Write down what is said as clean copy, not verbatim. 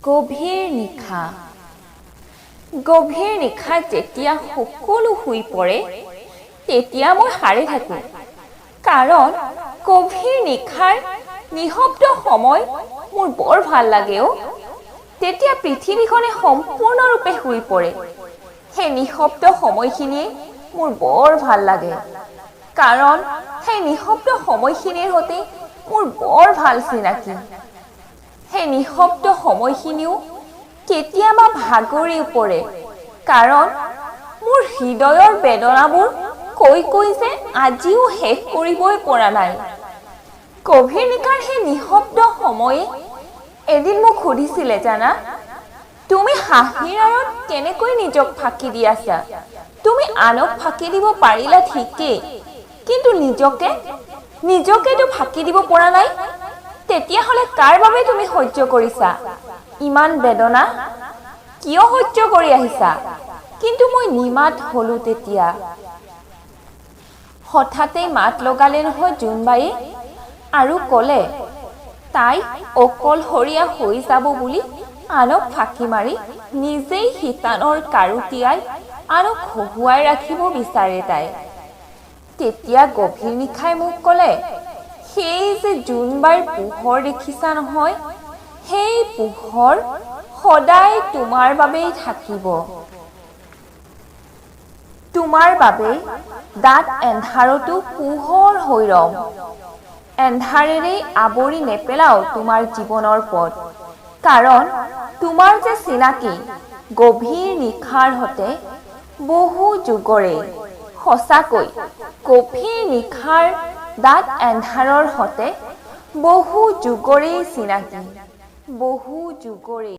গভীৰ নিশা গভীৰ নিশাত যেতিয়া সকলো শুই পৰে তেতিয়া মই সাৰে থাকোঁ কাৰণ গভীৰ নিশাৰ নিঃশব্দ সময় মোৰ বৰ ভাল লাগে তেতিয়া পৃথিৱীখনে সম্পূৰ্ণৰূপে শুই পৰে সেই নিঃশব্দ সময়খিনিয়ে মোৰ বৰ ভাল লাগে কাৰণ সেই নিঃশব্দ সময়খিনিৰ সৈতে মোৰ বৰ ভাল চিনাকি সেই নিঃশব্দ সময়খিনিও কেতিয়াবা ভাগৰি পৰে কাৰণ মোৰ হৃদয়ৰ বেদনাবোৰ কৈ যে আজিও শেষ কৰিবই পৰা নাই গভীৰ নিশাৰ সেই নিঃশব্দ সময়ে এদিন মোক সুধিছিলে জানা তুমি হাঁহিৰ আঁৰত কেনেকৈ নিজক ফাঁকি দি আছা তুমি আনক ফাঁকি দিব পাৰিলা ঠিকেই কিন্তু নিজকেতো ফাঁকি দিব পৰা নাই তেতিয়াহ'লে কাৰ বাবে তুমি সহ্য কৰিছা ইমান বেদনা কিয় সহ্য কৰি আহিছা কিন্তু মই নিমাত হলো তেতিয়া হঠাতে মাত লগালে নহয় জোনবাইয়ে আৰু ক'লে তাই অকলশৰীয়া হৈ যাব বুলি আনক ফাঁকি মাৰি নিজেই শিতানৰ কাৰুতিয়াই আনক হহুৱাই ৰাখিব বিচাৰে তাই তেতিয়া গভীৰ নিশাই মোক ক'লে সেই যে জোনবাইৰ পোহৰ দেখিছা নহয় সেই পোহৰ সদায় তোমাৰ বাবেই থাকিব তোমাৰ বাবে দাঁত এন্ধাৰতো পোহৰ হৈ ৰম এন্ধাৰেৰে আৱৰি নেপেলাও তোমাৰ জীৱনৰ পথ কাৰণ তোমাৰ যে চিনাকি গভীৰ নিশাৰ সতে বহু যুগৰে সঁচাকৈ গভীৰ নিশাৰ দাঁত এন্ধাৰৰ সতে বহু যুগৰে চিনাকি বহু যুগৰে